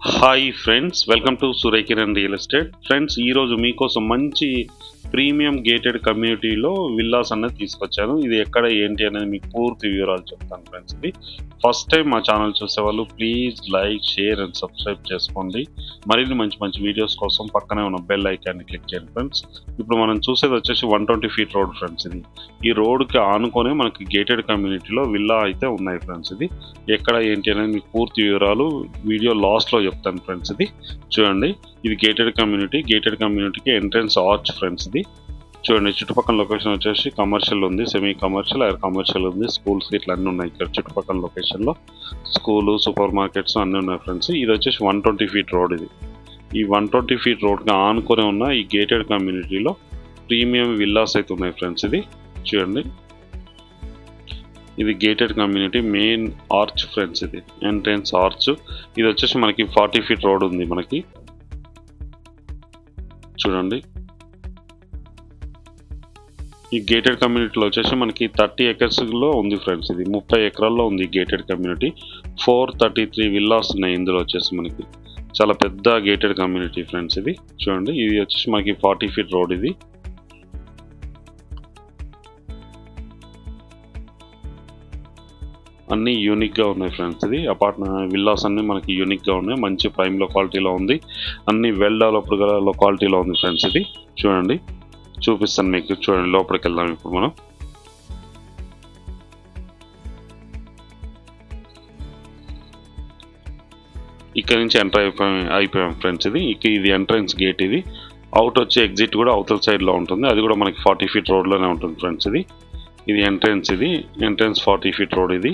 Hi friends, welcome to Surekiran real estate. Friends, ఈరోజు మీకోసం మంచి ప్రీమియం గేటెడ్ కమ్యూనిటీలో విల్లాస్ అనేది తీసుకొచ్చాను. ఇది ఎక్కడ ఏంటి అనేది మీకు పూర్తి వివరాలు చెప్తాను ఫ్రెండ్స్. ఇది ఫస్ట్ టైం మా ఛానల్ చూసేవాళ్ళు please like, share and subscribe చేసుకోండి. మరిన్ని మంచి మంచి వీడియోస్ కోసం పక్కనే ఉన్న బెల్ ఐకాన్ని క్లిక్ చేయండి ఫ్రెండ్స్. ఇప్పుడు మనం చూసేది వచ్చేసి 120 feet రోడ్ ఫ్రెండ్స్. ఇది ఈ రోడ్కి ఆనుకొని మనకి గేటెడ్ కమ్యూనిటీలో విల్లా అయితే ఉన్నాయి ఫ్రెండ్స్. ఇది ఎక్కడ ఏంటి అనేది మీకు పూర్తి వివరాలు వీడియో లాస్ట్లో చెప్తాను ఫ్రెండ్స్. ఇది చూడండి, ఇది గేటెడ్ కమ్యూనిటీకి ఎంట్రన్స్ ఆర్చ్ ఫ్రెండ్స్. ఇది చూడండి, చుట్టుపక్కల లొకేషన్ వచ్చేసి కమర్షియల్ ఉంది, సెమీ కమర్షియల్, ఎయిర్ కమర్షియల్ ఉంది, స్కూల్స్ ఇట్లా అన్నీ ఉన్నాయి ఇక్కడ చుట్టుపక్కల లొకేషన్లో. స్కూలు, సూపర్ మార్కెట్స్ అన్నీ ఉన్నాయి ఫ్రెండ్స్. ఇది వచ్చేసి 120 feet రోడ్. ఇది ఈ 120 feet రోడ్కి ఆనుకొని ఉన్న ఈ గేటెడ్ కమ్యూనిటీలో ప్రీమియం విల్లాస్ అయితే ఉన్నాయి ఫ్రెండ్స్. ఇది చూడండి, ఇది gated community main arch friends. ఇది ఎంట్రన్స్ ఆర్చ్. ఇది వచ్చేసి మనకి 40 feet రోడ్ ఉంది మనకి. చూడండి, ఈ గేటెడ్ కమ్యూనిటీలో వచ్చేసి మనకి 30 acres ఉంది ఫ్రెండ్స్. ఇది 30 ఎకరాల్లో ఉంది గేటెడ్ కమ్యూనిటీ. 433 విల్లాస్ ఉన్నాయి ఇందులో వచ్చేసి మనకి. చాలా పెద్ద గేటెడ్ కమ్యూనిటీ ఫ్రెండ్స్. ఇది చూడండి, ఇది వచ్చేసి మనకి 40 feet రోడ్. ఇది అన్నీ యూనిక్గా ఉన్నాయి ఫ్రెండ్స్. ఇది విల్లాస్ అన్నీ మనకి యూనిక్గా ఉన్నాయి, మంచి ప్రైమ్ లొకాలిటీలో ఉంది, అన్ని వెల్ డెవలప్డ్ లొకాలిటీలో ఉంది ఫ్రెండ్స్. ఇది చూడండి, చూపిస్తాను మీకు. చూడండి, లోపలికి వెళ్దాం ఇప్పుడు మనం. ఇక్కడ నుంచి ఎంటర్ అయిపోయాం ఫ్రెండ్స్. ఇది ఎంట్రన్స్ గేట్. ఇది అవుట్ వచ్చే ఎగ్జిట్ కూడా అవతల సైడ్లో ఉంటుంది, అది కూడా మనకి 40 feet రోడ్లోనే ఉంటుంది ఫ్రెండ్స్. ఇది ఎంట్రన్స్. ఇది ఎంట్రన్స్ 40 feet రోడ్. ఇది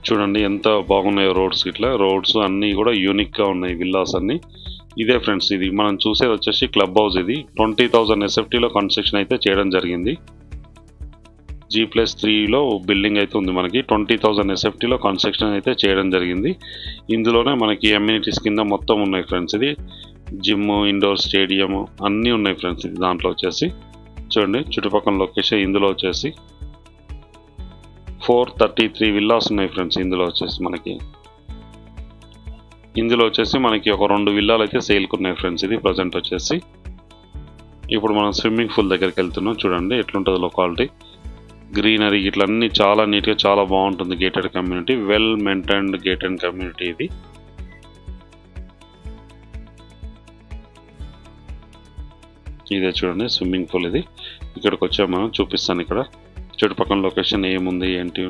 చూడండి ఎంత బాగున్నాయో రోడ్స్. ఇట్లా రోడ్స్ అన్నీ కూడా యూనిక్గా ఉన్నాయి విల్లాస్ అన్నీ. ఇదే ఫ్రెండ్స్, ఇది మనం చూసేది వచ్చేసి క్లబ్ హౌస్. ఇది 20,000 SFTలో కన్స్ట్రక్షన్ అయితే చేయడం జరిగింది. G+3లో బిల్డింగ్ అయితే ఉంది మనకి. 20,000 SFTలో కన్స్ట్రక్షన్ అయితే చేయడం జరిగింది. ఇందులోనే మనకి అమ్యూనిటీస్ కింద మొత్తం ఉన్నాయి ఫ్రెండ్స్. ఇది జిమ్, ఇండోర్ స్టేడియం అన్నీ ఉన్నాయి ఫ్రెండ్స్. ఇది దాంట్లో వచ్చేసి చూడండి, చుట్టుపక్కల లొకేషన్ ఇందులో వచ్చేసి 433 విల్లాస్ ఉన్నాయి ఫ్రెండ్స్. ఇందులో వచ్చేసి మనకి ఒక 2 విల్లాలు అయితే సేల్కి ఉన్నాయి ఫ్రెండ్స్. ఇది ప్రజెంట్ వచ్చేసి. ఇప్పుడు మనం స్విమ్మింగ్ పూల్ దగ్గరికి వెళ్తున్నాం. చూడండి ఎట్లుంటుంది లొకాలిటీ, గ్రీనరీ ఇట్లా అన్నీ చాలా నీట్గా చాలా బాగుంటుంది. Gated community, well maintained gated community. ఇది ఇదే చూడండి స్విమ్మింగ్ పూల్. ఇది ఇక్కడికి వచ్చాము మనం, చూపిస్తాను ఇక్కడ చుట్టుపక్కల లొకేషన్ ఏముంది ఏంటి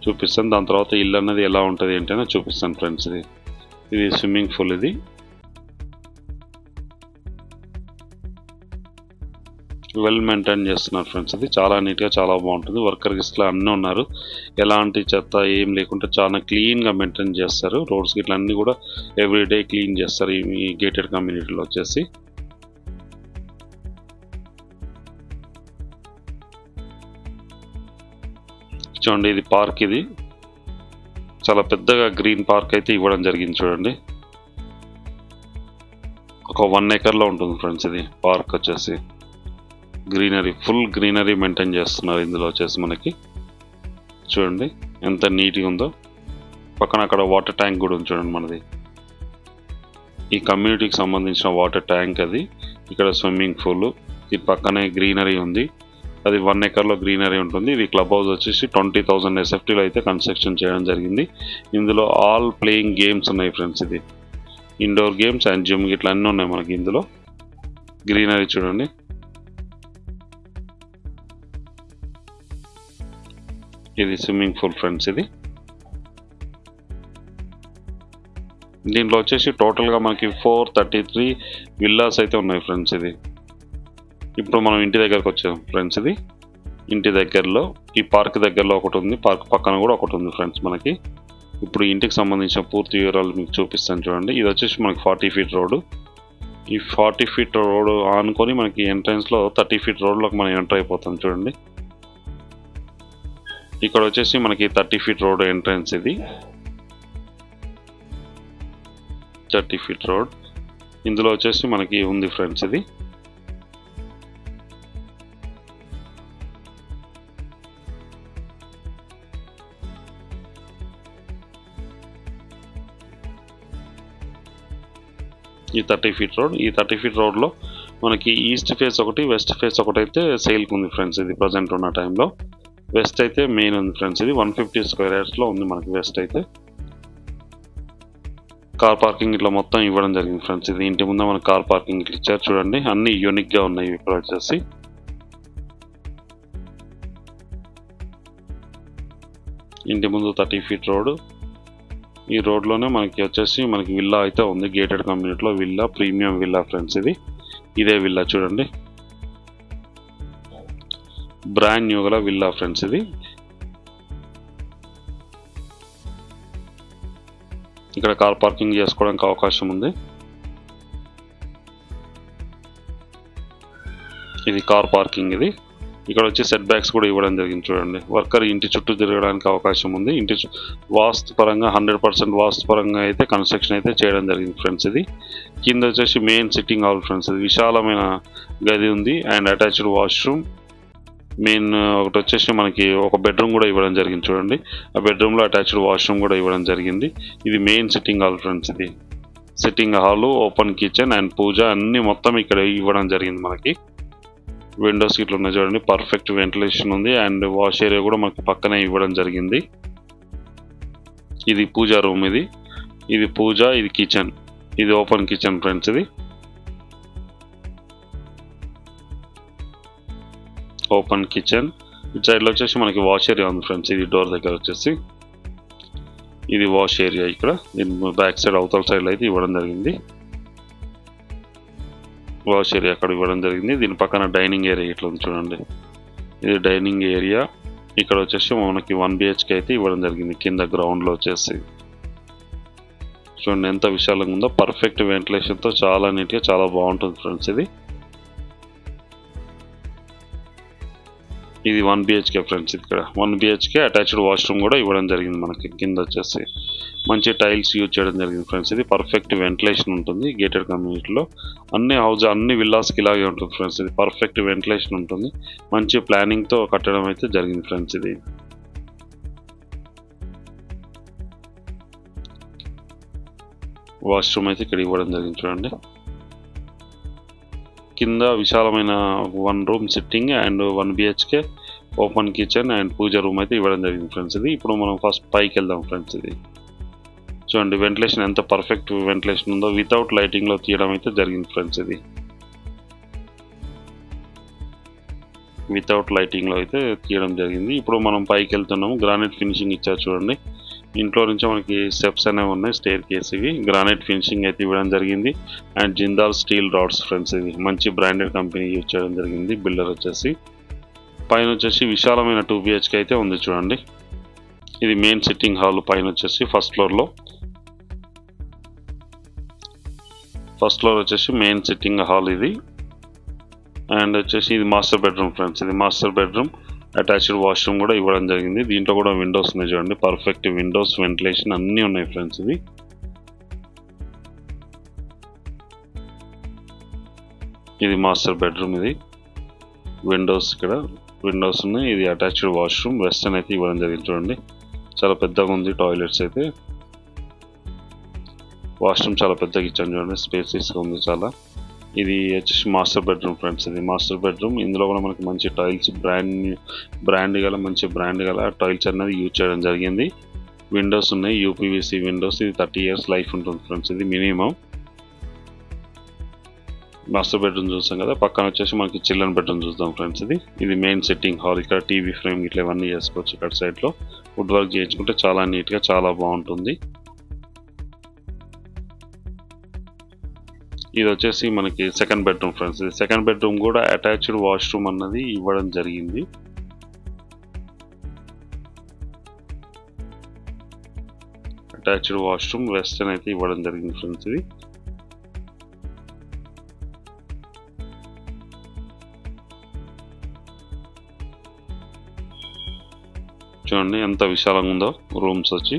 చూపిస్తాను. దాని తర్వాత ఇల్లు అన్నది ఎలా ఉంటుంది ఏంటి అని చూపిస్తాను ఫ్రెండ్స్. ఇది స్విమ్మింగ్ పూల్. ఇది వెల్ మెయింటైన్ చేస్తున్నారు ఫ్రెండ్స్. ఇది చాలా నీట్గా చాలా బాగుంటుంది. వర్కర్ ఇట్లా అన్నీ ఉన్నారు, ఎలాంటి చెత్త ఏం లేకుండా చాలా క్లీన్గా మెయింటైన్ చేస్తారు. రోడ్స్ ఇట్లా అన్నీ కూడా ఎవ్రీడే క్లీన్ చేస్తారు ఈ గేటెడ్ కమ్యూనిటీలో వచ్చేసి. చూడండి, ఇది పార్క్. ఇది చాలా పెద్దగా గ్రీన్ పార్క్ అయితే ఇవ్వడం జరిగింది. చూడండి, ఒక 1 acreలో ఉంటుంది ఫ్రెండ్స్. ఇది పార్క్ వచ్చేసి గ్రీనరీ, ఫుల్ గ్రీనరీ మెయింటైన్ చేస్తున్నారు ఇందులో వచ్చేసి మనకి. చూడండి ఎంత నీట్గా ఉందో. పక్కన అక్కడ వాటర్ ట్యాంక్ కూడా ఉంది చూడండి మనది. ఈ కమ్యూనిటీకి సంబంధించిన వాటర్ ట్యాంక్ అది. ఇక్కడ స్విమ్మింగ్ పూల్, ఈ పక్కనే గ్రీనరీ ఉంది. అది 1 acreలో గ్రీనరీ ఉంటుంది. ఇది క్లబ్ హౌస్ వచ్చేసి 20,000 SFTలో అయితే కన్స్ట్రక్షన్ చేయడం జరిగింది. ఇందులో ఆల్ ప్లేయింగ్ గేమ్స్ ఉన్నాయి ఫ్రెండ్స్. ఇది ఇండోర్ గేమ్స్ అండ్ జిమ్ ఇట్లా అన్నీ ఉన్నాయి మనకి ఇందులో. గ్రీనరీ చూడండి. ఇది స్విమ్మింగ్ పూల్ ఫ్రెండ్స్. ఇది దీంట్లో వచ్చేసి టోటల్గా మనకి 433 విల్లాస్ అయితే ఉన్నాయి ఫ్రెండ్స్. ఇది ఇప్పుడు మనం ఇంటి దగ్గరకు వచ్చాం ఫ్రెండ్స్. ఇది ఇంటి దగ్గరలో ఈ పార్క్ దగ్గరలో ఒకటి ఉంది, పార్క్ పక్కన కూడా ఒకటి ఉంది ఫ్రెండ్స్ మనకి. ఇప్పుడు ఇంటికి సంబంధించిన పూర్తి వివరాలు మీకు చూపిస్తాను చూడండి. ఇది వచ్చేసి మనకి 40 feet రోడ్డు. ఈ 40 feet రోడ్ ఆనుకొని మనకి ఎంట్రన్స్లో 30 feet రోడ్లోకి మనం ఎంటర్ అయిపోతాం చూడండి. ఇక్కడ వచ్చేసి మనకి 30 feet రోడ్ ఎంట్రన్స్. ఇది 30 feet రోడ్. ఇందులో వచ్చేసి మనకి ఉంది ఫ్రెండ్స్. ఇది ఈ 30 ఫీట్ రోడ్. ఈ 30 ఫీట్ రోడ్లో మనకి ఈస్ట్ ఫేస్ ఒకటి, వెస్ట్ ఫేస్ ఒకటి అయితే సేల్కి ఉంది ఫ్రెండ్స్. ఇది ప్రజెంట్ ఉన్న టైంలో వెస్ట్ అయితే మెయిన్ ఉంది ఫ్రెండ్స్. ఇది 150 స్క్వేర్ యార్డ్స్లో ఉంది మనకి వెస్ట్ అయితే. కార్ పార్కింగ్ ఇట్లా మొత్తం ఇవ్వడం జరిగింది ఫ్రెండ్స్. ఇది ఇంటి ముందు మనకి కార్ పార్కింగ్ ఇట్లా ఇచ్చారు చూడండి. అన్ని యూనిక్గా ఉన్నాయి ఇక్కడ వచ్చేసి. ఇంటి ముందు 30 ఫీట్ రోడ్. ఈ రోడ్లోనే మనకి వచ్చేసి మనకి విల్లా అయితే ఉంది. గేటెడ్ కమ్యూనిటీలో విల్లా, ప్రీమియం విల్లా ఫ్రెండ్స్. ఇదే విల్లా చూడండి, బ్రాండ్ న్యూ గల విల్లా ఫ్రెండ్స్. ఇది ఇక్కడ కార్ పార్కింగ్ చేసుకోవడానికి అవకాశం ఉంది. ఇది కార్ పార్కింగ్. ఇది ఇక్కడ వచ్చి సెట్ బ్యాక్స్ కూడా ఇవ్వడం జరిగింది చూడండి. వర్కర్ ఇంటి చుట్టూ తిరగడానికి అవకాశం ఉంది. ఇంటి వాస్తు పరంగా 100% వాస్తు పరంగా అయితే కన్స్ట్రక్షన్ అయితే చేయడం జరిగింది ఫ్రెండ్స్. ఇది కింద వచ్చేసి మెయిన్ సిట్టింగ్ హాల్ ఫ్రెండ్స్. ఇది విశాలమైన గది ఉంది అండ్ అటాచ్డ్ వాష్రూమ్. మెయిన్ ఒకటి వచ్చేసి మనకి ఒక బెడ్రూమ్ కూడా ఇవ్వడం జరిగింది చూడండి. ఆ బెడ్రూమ్లో అటాచ్డ్ వాష్రూమ్ కూడా ఇవ్వడం జరిగింది. ఇది మెయిన్ సిట్టింగ్ హాల్ ఫ్రెండ్స్. ఇది sitting hall, open kitchen and పూజ అన్నీ మొత్తం ఇక్కడ ఇవ్వడం జరిగింది మనకి. విండోస్ ఇట్లా ఉన్నాయి చూడండి, పర్ఫెక్ట్ వెంటిలేషన్ ఉంది అండ్ వాష్ ఏరియా కూడా మనకి పక్కనే ఇవ్వడం జరిగింది. ఇది పూజా రూమ్. ఇది పూజ, ఇది కిచెన్, ఇది ఓపెన్ కిచెన్ ఫ్రెండ్స్. ఇది ఓపెన్ కిచెన్. ఇటు సైడ్లో వచ్చేసి మనకి వాష్ ఏరియా ఉంది ఫ్రెండ్స్. ఇది డోర్ దగ్గర వచ్చేసి ఇది వాష్ ఏరియా. ఇక్కడ దీని బ్యాక్ సైడ్ అవతల సైడ్లో అయితే ఇవ్వడం జరిగింది వాష్ ఏరియా, అక్కడ ఇవ్వడం జరిగింది. దీని పక్కన డైనింగ్ ఏరియా ఇట్లా ఉంది చూడండి. ఇది డైనింగ్ ఏరియా. ఇక్కడ వచ్చేసి మనకి 1 BHK అయితే ఇవ్వడం జరిగింది. కింద గ్రౌండ్లో వచ్చేసి చూడండి ఎంత విశాలంగా ఉందో. పర్ఫెక్ట్ వెంటిలేషన్తో చాలా నీట్గా చాలా బాగుంటుంది ఫ్రెండ్స్. ఇది 1 BHK ఫ్రెండ్స్. ఇక్కడ 1 BHK అటాచ్డ్ వాష్రూమ్ కూడా ఇవ్వడం జరిగింది మనకి. కింద వచ్చేసి మంచి టైల్స్ యూజ్ చేయడం జరిగింది ఫ్రెండ్స్. ఇది పర్ఫెక్ట్ వెంటిలేషన్ ఉంటుంది గేటెడ్ కమ్యూనిటీలో. అన్ని విల్లాస్కి ఇలాగే ఉంటుంది ఫ్రెండ్స్. ఇది పర్ఫెక్ట్ వెంటిలేషన్ ఉంటుంది. మంచి ప్లానింగ్తో కట్టడం అయితే జరిగింది ఫ్రెండ్స్. ఇది వాష్రూమ్ అయితే ఇక్కడ ఇవ్వడం జరిగింది చూడండి. కింద విశాలమైన 1 room sitting and 1 BHK open kitchen and pooja room అయితే ఇవ్వడం జరిగింది ఫ్రెండ్స్. ఇది ఇప్పుడు మనం ఫస్ట్ పైకి వెళ్దాం ఫ్రెండ్స్. ఇది చూడండి వెంటిలేషన్ ఎంత పర్ఫెక్ట్ వెంటిలేషన్ ఉందో. వితౌట్ లైటింగ్లో తీయడం అయితే జరిగింది ఫ్రెండ్స్. ఇది వితౌట్ లైటింగ్లో అయితే తీయడం జరిగింది. ఇప్పుడు మనం పైకి వెళ్తున్నాము. గ్రానైట్ ఫినిషింగ్ ఇచ్చారు చూడండి. ఇంట్లో నుంచి మనకి స్టెప్స్ అనేవి ఉన్నాయి, స్టేర్ కేస్. ఇవి గ్రానైట్ ఫినిషింగ్ అయితే ఇవ్వడం జరిగింది and Jindal steel rods friends. ఇది మంచి బ్రాండెడ్ కంపెనీ యూజ్ చేయడం జరిగింది. బిల్డర్ వచ్చేసి పైన వచ్చేసి విశాలమైన 2 BHK అయితే ఉంది చూడండి. ఇది మెయిన్ సిట్టింగ్ హాల్. పైన వచ్చేసి ఫస్ట్ ఫ్లోర్ వచ్చేసి మెయిన్ సిట్టింగ్ హాల్. ఇది అండ్ వచ్చేసి ఇది మాస్టర్ బెడ్రూమ్ ఫ్రెండ్స్. ఇది మాస్టర్ బెడ్రూమ్ అటాచ్డ్ వాష్రూమ్ కూడా ఇవ్వడం జరిగింది. దీంట్లో కూడా విండోస్ ఉన్నాయి చూడండి. పర్ఫెక్ట్ విండోస్, వెంటిలేషన్ అన్నీ ఉన్నాయి ఫ్రెండ్స్. ఇది మాస్టర్ బెడ్రూమ్. ఇది విండోస్, ఇక్కడ విండోస్ ఉన్నాయి. ఇది అటాచ్డ్ వాష్రూమ్ వెస్టర్న్ అయితే ఇవ్వడం జరిగింది చూడండి. చాలా పెద్దగా ఉంది. టాయిలెట్స్ అయితే, వాష్రూమ్ చాలా పెద్దగా ఇచ్చాను చూడండి. స్పేసెస్గా ఉంది చాలా. ఇది వచ్చేసి మాస్టర్ బెడ్రూమ్ ఫ్రెండ్స్. ఇది మాస్టర్ బెడ్రూమ్. ఇందులో కూడా మనకి మంచి టైల్స్, బ్రాండ్ గల టైల్స్ అనేది యూజ్ చేయడం జరిగింది. విండోస్ ఉన్నాయి, UPVC విండోస్. ఇది 30 years లైఫ్ ఉంటుంది ఫ్రెండ్స్. ఇది మినిమం. మాస్టర్ బెడ్రూమ్ చూస్తాం కదా. పక్కన వచ్చేసి మనకి చిల్డ్రన్ బెడ్రూమ్ చూద్దాం ఫ్రెండ్స్. ఇది మెయిన్ సిట్టింగ్ హాల్. ఇక్కడ టీవీ ఫ్రేమ్ ఇట్లా ఇవన్నీ చేసుకోవచ్చు. ఇక్కడ సైడ్లో వుడ్ వర్క్ చేయించుకుంటే చాలా నీట్గా చాలా బాగుంటుంది. ఇది వచ్చేసి మనకి సెకండ్ బెడ్రూమ్ ఫ్రెండ్స్. ఇది సెకండ్ బెడ్రూమ్ కూడా అటాచ్డ్ వాష్రూమ్ అన్నది ఇవ్వడం జరిగింది. అటాచ్డ్ వాష్రూమ్ వెస్టర్న్ అయితే ఇవ్వడం జరిగింది ఫ్రెండ్స్. ఇది చూడండి ఎంత విశాలంగా ఉందో రూమ్స్ వచ్చి.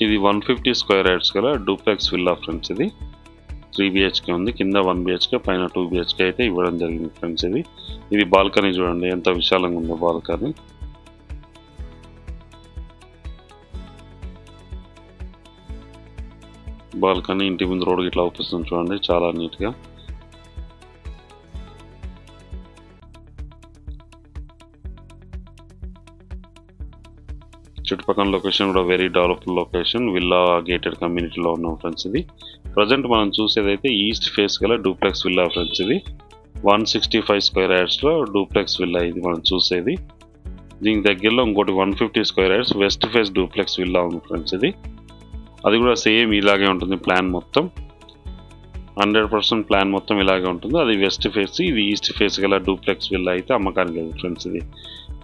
ఇది 150 స్క్వేర్ యార్డ్స్ గల డూప్లెక్స్ విల్లా ఫ్రెండ్స్. ఇది 3 బిహెచ్కే ఉంది, కింద 1 బిహెచ్కే, పైన 2 బిహెచ్కే అయితే ఇవ్వడం జరిగింది ఫ్రెండ్స్. ఇది బాల్కనీ చూడండి ఎంత విశాలంగా ఉందో బాల్కనీ. బాల్కనీ ఇంటి ముందు రోడ్ ఇట్లా అవుపిస్తుంది చూడండి, చాలా నీట్గా. చుట్టుపక్కల లొకేషన్ కూడా very developed location, villa gated కమ్యూనిటీలో ఉన్నాం ఫ్రెండ్స్. ఇది ప్రజెంట్ మనం చూసేదైతే ఈస్ట్ ఫేస్ గల డూప్లెక్స్ విల్లా ఫ్రెండ్స్. ఇది 165 స్క్వేర్ యార్డ్స్లో డూప్లెక్స్ విల్లా ఇది మనం చూసేది. దీనికి దగ్గరలో ఇంకోటి 150 square yards west face duplex villa ఉంది ఫ్రెండ్స్. అది కూడా సేమ్ ఇలాగే ఉంటుంది ప్లాన్ మొత్తం, 100% ప్లాన్ మొత్తం ఇలాగే ఉంటుంది. అది వెస్ట్ ఫేస్, ఇది ఈస్ట్ ఫేస్ గల డూప్లెక్స్ విల్లా అయితే అమ్మకానికి లేదు ఫ్రెండ్స్.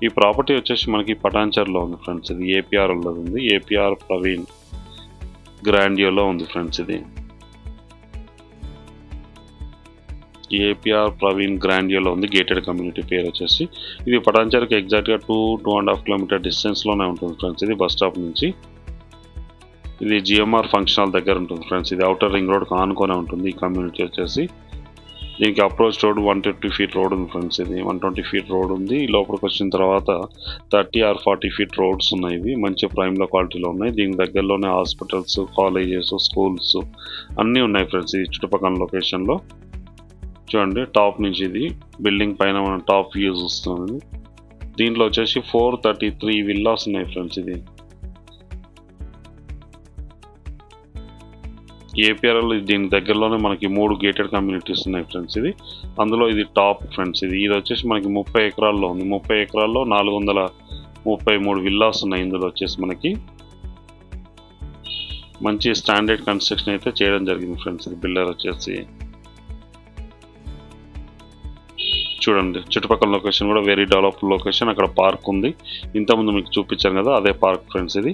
ఈ ప్రాపర్టీ వచ్చేసి మనకి పటాన్చర్లో ఉంది ఫ్రెండ్స్. ఇది ఏపీఆర్లో ఉంది, ఏపీఆర్ ప్రవీణ్ గ్రాండియోలో ఉంది ఫ్రెండ్స్. ఇది ఏపీఆర్ ప్రవీణ్ గ్రాండియోలో ఉంది, గేటెడ్ కమ్యూనిటీ పేరు వచ్చేసి. ఇది పటాన్చర్కి ఎగ్జాక్ట్గా 2.5 కిలోమీటర్ డిస్టెన్స్లోనే ఉంటుంది ఫ్రెండ్స్. ఇది బస్ స్టాప్ నుంచి. ఇది జిఎంఆర్ ఫంక్షన్ హాల్ దగ్గర ఉంటుంది ఫ్రెండ్స్. ఇది అవుటర్ రింగ్ రోడ్కి ఆనుకొనే ఉంటుంది ఈ కమ్యూనిటీ వచ్చేసి. దీనికి అప్రోచ్ రోడ్ 150 ఫీట్ రోడ్ ఉంది ఫ్రెండ్స్. ఇది 120 ఫీట్ రోడ్ ఉంది. లోపలికి వచ్చిన తర్వాత 30 or 40 ఫీట్ రోడ్స్ ఉన్నాయి. ఇవి మంచి ప్రైమ్లో క్వాలిటీలో ఉన్నాయి. దీనికి దగ్గరలోనే హాస్పిటల్స్, కాలేజెస్, స్కూల్స్ అన్నీ ఉన్నాయి ఫ్రెండ్స్. ఈ చుట్టుపక్కల లొకేషన్లో చూడండి, టాప్ నుంచి ఇది బిల్డింగ్ పైన మనం టాప్ వ్యూ చూస్తుంది. దీంట్లో వచ్చేసి 433 విల్లాస్ ఉన్నాయి ఫ్రెండ్స్. ఇది ఏపీఆర్ఎల్. దీని దగ్గరలోనే మనకి 3 గేటెడ్ కమ్యూనిటీస్ ఉన్నాయి ఫ్రెండ్స్. అందులో ఇది టాప్ ఫ్రెండ్స్. ఇది వచ్చేసి మనకి 30 ఎకరాల్లో ఉంది. 30 ఎకరాల్లో 433 విల్లాస్ ఉన్నాయి. ఇందులో వచ్చేసి మనకి మంచి స్టాండర్డ్ కన్స్ట్రక్షన్ అయితే చేయడం జరిగింది ఫ్రెండ్స్. ఇది బిల్డర్ వచ్చేసి చూడండి, చుట్టుపక్కల లొకేషన్ కూడా వెరీ డెవలప్డ్ లొకేషన్. అక్కడ పార్క్ ఉంది, ఇంతకుముందు మీకు చూపించాను కదా అదే పార్క్ ఫ్రెండ్స్. ఇది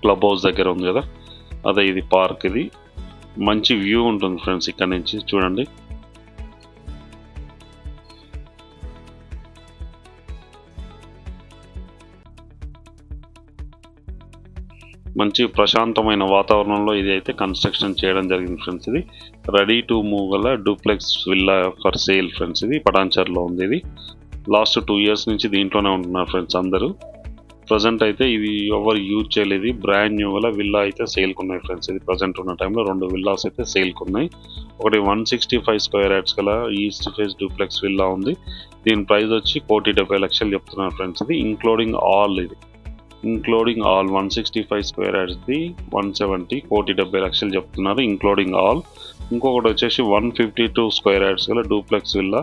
క్లబ్ హౌస్ దగ్గర ఉంది కదా, అదే ఇది పార్క్. ఇది మంచి వ్యూ ఉంటుంది ఫ్రెండ్స్ ఇక్కడ నుంచి చూడండి. మంచి ప్రశాంతమైన వాతావరణంలో ఇది అయితే కన్స్ట్రక్షన్ చేయడం జరిగింది ఫ్రెండ్స్. ఇది రెడీ టు మూవ్ గల duplex villa for sale friends. ఇది పటాన్చర్లో ఉంది. ఇది లాస్ట్ 2 years నుంచి దీంట్లోనే ఉంటున్నారు ఫ్రెండ్స్ అందరూ. ప్రజెంట్ అయితే ఇది ఎవరు యూజ్ చేయలేదు, బ్రాండ్ న్యూ గల విల్లా అయితే సేల్కి ఉన్నాయి ఫ్రెండ్స్. ఇది ప్రజెంట్ ఉన్న టైంలో 2 విల్లాస్ అయితే సేల్కి ఉన్నాయి. ఒకటి 165 స్క్వేర్ యార్డ్స్ గల ఈస్ట్ ఫేస్ డూప్లెక్స్ విల్లా ఉంది. దీని ప్రైస్ వచ్చి 1,70,00,000 చెప్తున్నారు ఫ్రెండ్స్. ఇది ఇంక్లూడింగ్ ఆల్. ఇది ఇంక్లూడింగ్ ఆల్ 165 స్క్వేర్ యార్డ్స్ది 170, 1,70,00,000 చెప్తున్నారు ఇంక్లూడింగ్ ఆల్. ఇంకొకటి వచ్చేసి 152 స్క్వేర్ యార్డ్స్ గల డూప్లెక్స్ విల్లా,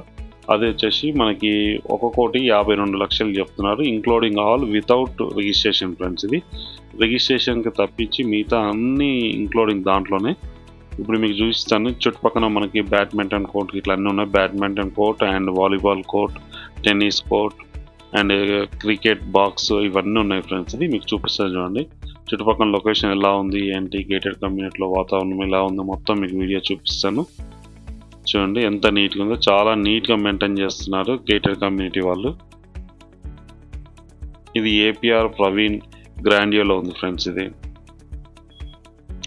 అది వచ్చేసి మనకి 1,52,00,000 చెప్తున్నారు including all without registration friends. ఇది రిజిస్ట్రేషన్కి తప్పించి మిగతా అన్నీ ఇంక్లూడింగ్ దాంట్లోనే. ఇప్పుడు మీకు చూపిస్తాను. చుట్టుపక్కల మనకి బ్యాడ్మింటన్ కోర్ట్ ఇట్లా అన్నీ ఉన్నాయి. Badminton court and volleyball court, tennis court and cricket box ఇవన్నీ ఉన్నాయి ఫ్రెండ్స్. ఇది మీకు చూపిస్తాను చూడండి. చుట్టుపక్కల లొకేషన్ ఎలా ఉంది ఏంటి, గేటెడ్ కమ్యూనిటీలో వాతావరణం ఎలా ఉంది మొత్తం మీకు వీడియో చూపిస్తాను చూడండి. ఎంత నీట్గా ఉందో, చాలా నీట్గా మెయింటైన్ చేస్తున్నారు గేటెడ్ కమ్యూనిటీ వాళ్ళు. ఇది ఏపీఆర్ ప్రవీణ్ గ్రాండియోలో ఉంది ఫ్రెండ్స్. ఇది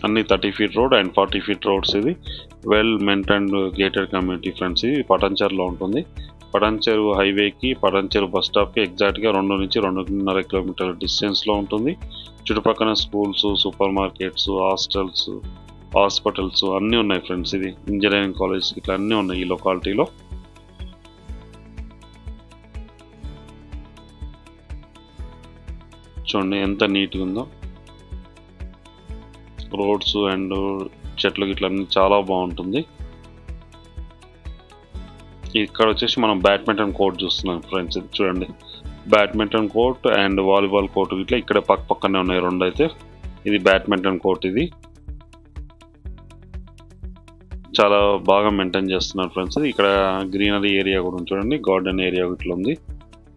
అన్ని 30 feet road and 40 feet roads. ఇది well maintained gated community friends. ఇది పటాన్చర్లో ఉంటుంది. పటాన్చెరు హైవేకి, పటాన్చెరు బస్ స్టాప్కి ఎగ్జాక్ట్గా 2 నుంచి 2.5 కిలోమీటర్ల డిస్టెన్స్లో ఉంటుంది. చుట్టుపక్కల schools, super markets, hostels, hospitals అన్నీ ఉన్నాయి ఫ్రెండ్స్. ఇది ఇంజనీరింగ్ కాలేజ్ ఇట్లా అన్నీ ఉన్నాయి ఈ లొకాలిటీలో. చూడండి ఎంత నీట్గా ఉందో. రోడ్స్ అండ్ చెట్లు ఇట్లా అన్నీ చాలా బాగుంటుంది. ఇక్కడ వచ్చేసి మనం బ్యాడ్మింటన్ కోర్ట్ చూస్తున్నాం ఫ్రెండ్స్. ఇది చూడండి, badminton court and volleyball court ఇట్లా ఇక్కడ పక్కనే ఉన్నాయి 2 అయితే. ఇది బ్యాడ్మింటన్ కోర్ట్. ఇది చాలా బాగా మెయింటైన్ చేస్తున్నారు ఫ్రెండ్స్. ఇక్కడ గ్రీనరీ ఏరియా కూడా ఉంది చూడండి, గార్డెన్ ఏరియా ఇట్లా ఉంది.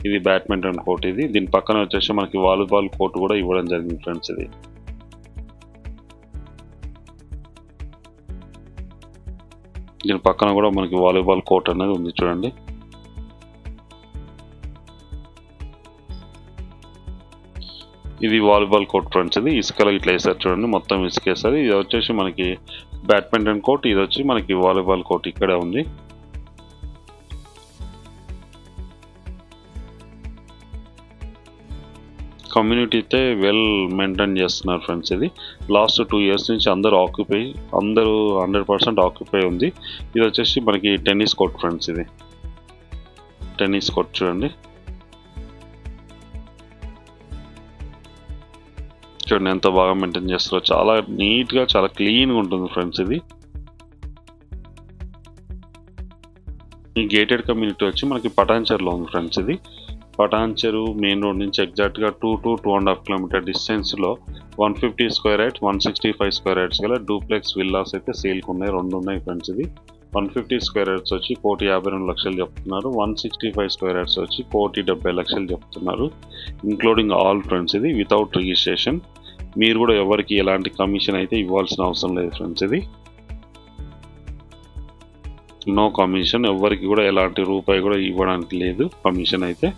ఇది బ్యాడ్మింటన్ కోర్ట్. ఇది దీని పక్కన వచ్చేసి మనకి వాలీబాల్ కోర్ట్ కూడా ఇవ్వడం జరిగింది ఫ్రెండ్స్. ఇది దీని పక్కన కూడా మనకి వాలీబాల్ కోర్ట్ అనేది ఉంది చూడండి. ఇది వాలీబాల్ కోర్ట్ ఫ్రెండ్స్. ఇది ఇసుకలో ఇట్లా వేసారు చూడండి, మొత్తం ఇసుకేసారు. ఇది వచ్చేసి మనకి బ్యాడ్మింటన్ కోర్ట్, ఇది వచ్చి మనకి వాలీబాల్ కోర్ట్ ఇక్కడే ఉంది. కమ్యూనిటీ అయితే వెల్ మెయింటైన్ చేస్తున్నారు ఫ్రెండ్స్. ఇది లాస్ట్ 2 years నుంచి అందరూ 100% ఆక్యుపై ఉంది. ఇది వచ్చేసి మనకి టెన్నిస్ కోర్ట్ ఫ్రెండ్స్. ఇది టెన్నిస్ కోర్ట్ చూడండి ఎంత బాగా మెయింటైన్ చేస్తారో, చాలా నీట్గా చాలా క్లీన్గా ఉంటుంది ఫ్రెండ్స్. ఇది ఈ గేటెడ్ కమ్యూనిటీ వచ్చి మనకి పటాన్చెరులో ఉంది ఫ్రెండ్స్. ఇది పటాన్చెరు మెయిన్ రోడ్ నుంచి ఎగ్జాక్ట్గా 2 to 2.5 kilometer డిస్టెన్స్లో 150 square యార్డ్స్ 165 square యార్డ్స్ గల డూప్లెక్స్ విల్లాస్ అయితే సేల్కి ఉన్నాయి. 2 ఉన్నాయి ఫ్రెండ్స్. ఇది 150 square యార్డ్స్ వచ్చి 1,52,00,000 చెప్తున్నారు. 165 square యార్డ్స్ వచ్చి 1,70,00,000 చెప్తున్నారు, ఇంక్లూడింగ్ ఆల్ ఫ్రెండ్స్. ఇది వితౌట్ రిజిస్ట్రేషన్. మీరు కూడా ఎవరికి ఎలాంటి కమిషన్ అయితే ఇవ్వాల్సిన అవసరం లేదు ఫ్రెండ్స్. ఇది నో కమిషన్, ఎవరికి కూడా ఎలాంటి రూపాయి కూడా ఇవ్వడానికి లేదు కమిషన్ అయితే.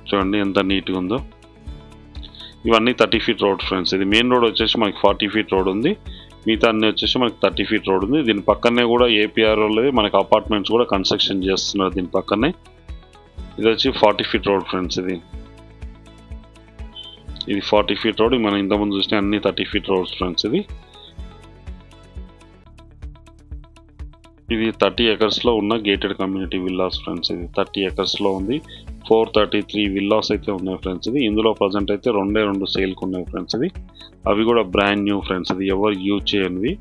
చూడండి ఎంత నీట్గా ఉందో. ఇవన్నీ 30 feet రోడ్ ఫ్రెండ్స్. ఇది మెయిన్ రోడ్ వచ్చేసి మనకి 40 feet రోడ్ ఉంది, మిగతా అన్ని వచ్చేసి మనకి 30 feet రోడ్ ఉంది. దీని పక్కనే కూడా ఏపీఆర్ వాళ్ళది మనకి అపార్ట్మెంట్స్ కూడా కన్స్ట్రక్షన్ చేస్తున్నారు దీని పక్కనే. ఇది వచ్చి 40 feet రోడ్ ఫ్రెండ్స్. ఇది 40 feet రోడ్. మనం ఇంతకుముందు చూసిన అన్ని 30 feet రోడ్స్ ఫ్రెండ్స్. ఇది 30 acres లో ఉన్న గేటెడ్ కమ్యూనిటీ విల్లాస్ ఫ్రెండ్స్. ఇది 30 acres లో ఉంది. 433 విల్లాస్ అయితే ఉన్నాయి ఫ్రెండ్స్. ఇది ఇందులో ప్రజెంట్ అయితే 2 సేల్కి ఉన్నాయి ఫ్రెండ్స్. ఇది అవి కూడా బ్రాండ్ న్యూ ఫ్రెండ్స్. ఇది ఎవరు యూజ్ చేయనివి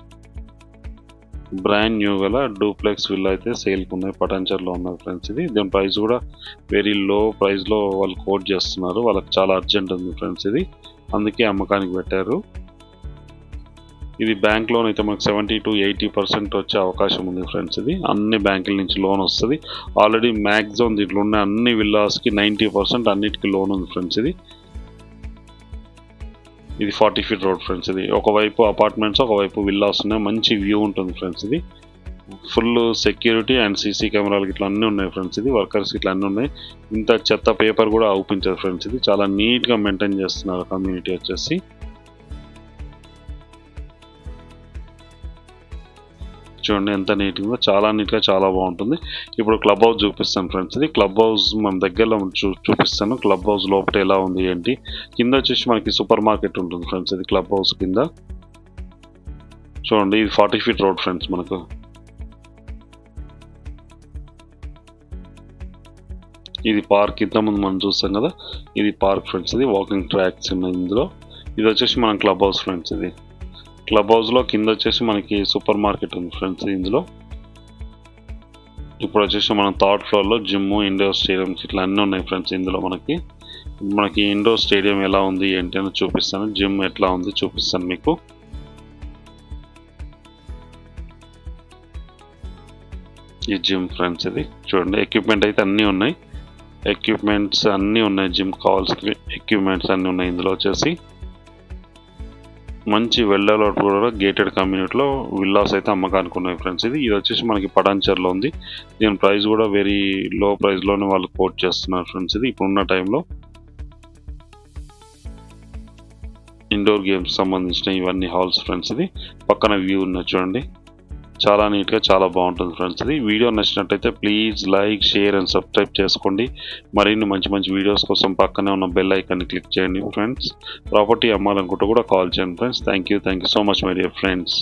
బ్రాండ్ న్యూ గల డూప్లెక్స్ విల్లా అయితే సేల్కి ఉన్నాయి, పటాన్చెరులో ఉన్నాయి ఫ్రెండ్స్. ఇది దీని ప్రైస్ కూడా వెరీ లో ప్రైస్లో వాళ్ళు కోట్ చేస్తున్నారు. వాళ్ళకి చాలా అర్జెంట్ ఉంది ఫ్రెండ్స్. ఇది అందుకే అమ్మకానికి పెట్టారు. ఇది బ్యాంక్ లోన్ అయితే మనకు 70 to 80% వచ్చే అవకాశం ఉంది ఫ్రెండ్స్. ఇది అన్ని బ్యాంకుల నుంచి లోన్ వస్తుంది. ఆల్రెడీ మ్యాక్సిమం దీంట్లో ఉన్న అన్ని విల్లాస్కి 90% అన్నిటికీ లోన్ ఉంది ఫ్రెండ్స్. ఇది 40 feet రోడ్ ఫ్రెండ్స్. ఇది ఒకవైపు అపార్ట్మెంట్స్, ఒకవైపు విల్లాస్ ఉన్నాయి. మంచి వ్యూ ఉంటుంది ఫ్రెండ్స్. ఇది ఫుల్ సెక్యూరిటీ అండ్ సీసీ కెమెరాలు ఇట్లా అన్నీ ఉన్నాయి ఫ్రెండ్స్. ఇది వర్కర్స్ ఇట్లా అన్నీ ఉన్నాయి. ఇంత చెత్త పేపర్ కూడా అవుపించారు ఫ్రెండ్స్. ఇది చాలా నీట్గా మెయింటైన్ చేస్తున్నారు కమ్యూనిటీ వచ్చేసి. చూడండి ఎంత నీట్గా, చాలా నీట్గా, చాలా బాగుంటుంది. ఇప్పుడు క్లబ్ హౌస్ చూపిస్తాను ఫ్రెండ్స్. ఇది క్లబ్ హౌస్ మన దగ్గరలో చూపిస్తాను. క్లబ్ హౌస్ లోపల ఎలా ఉంది ఏంటి. కింద వచ్చేసి మనకి సూపర్ మార్కెట్ ఉంటుంది ఫ్రెండ్స్. ఇది క్లబ్ హౌస్ కింద చూడండి. ఇది 40 feet రోడ్ ఫ్రెండ్స్. మనకు ఇది పార్క్, ఇంతకుముందు మనం చూస్తాం కదా, ఇది పార్క్ ఫ్రెండ్స్. ఇది వాకింగ్ ట్రాక్స్ ఉన్నాయి ఇందులో. ఇది వచ్చేసి మనం క్లబ్ హౌస్ ఫ్రెండ్స్. ఇది క్లబ్ హౌస్లో కింద వచ్చేసి మనకి సూపర్ మార్కెట్ ఉంది ఫ్రెండ్స్. ఇందులో ఇప్పుడు వచ్చేసి మనం 3rd floorలో జిమ్, ఇండోర్ స్టేడియంస్ ఇట్లా అన్నీ ఉన్నాయి ఫ్రెండ్స్. ఇందులో మనకి ఇండోర్ స్టేడియం ఎలా ఉంది ఏంటి అని చూపిస్తాను. జిమ్ ఎట్లా ఉంది చూపిస్తాను మీకు. ఈ జిమ్ ఫ్రెండ్స్. ఇది చూడండి ఎక్విప్మెంట్ అయితే అన్నీ ఉన్నాయి. ఎక్విప్మెంట్స్ అన్నీ ఉన్నాయి. జిమ్ కావాల్సిన ఎక్విప్మెంట్స్ అన్నీ ఉన్నాయి. ఇందులో వచ్చేసి మంచి వెల్డర్లోట్ కూడా గేటెడ్ కమ్యూనిటీలో విల్లాస్ అయితే అమ్మకానికి ఉన్నాయి ఫ్రెండ్స్. ఇది వచ్చేసి మనకి పటాన్చెరులో ఉంది. దీని ప్రైస్ కూడా వెరీ లో ప్రైస్లోనే వాళ్ళు కోట్ చేస్తున్నారు ఫ్రెండ్స్. ఇది ఇప్పుడున్న టైంలో ఇండోర్ గేమ్స్ సంబంధించిన ఇవన్నీ హాల్స్ ఫ్రెండ్స్. ఇది పక్కన వ్యూ ఉన్నది చూడండి, చాలా నీట్గా, చాలా బాగుంటుంది ఫ్రెండ్స్. ఇది వీడియో నచ్చినట్టయితే please like, share and subscribe చేసుకోండి. మరిన్ని మంచి వీడియోస్ కోసం పక్కనే ఉన్న బెల్ ఐకాన్ని క్లిక్ చేయండి ఫ్రెండ్స్. ప్రాపర్టీ అమ్మాలనుకుంటే కూడా కాల్ చేయండి friends. Thank you so much my dear friends.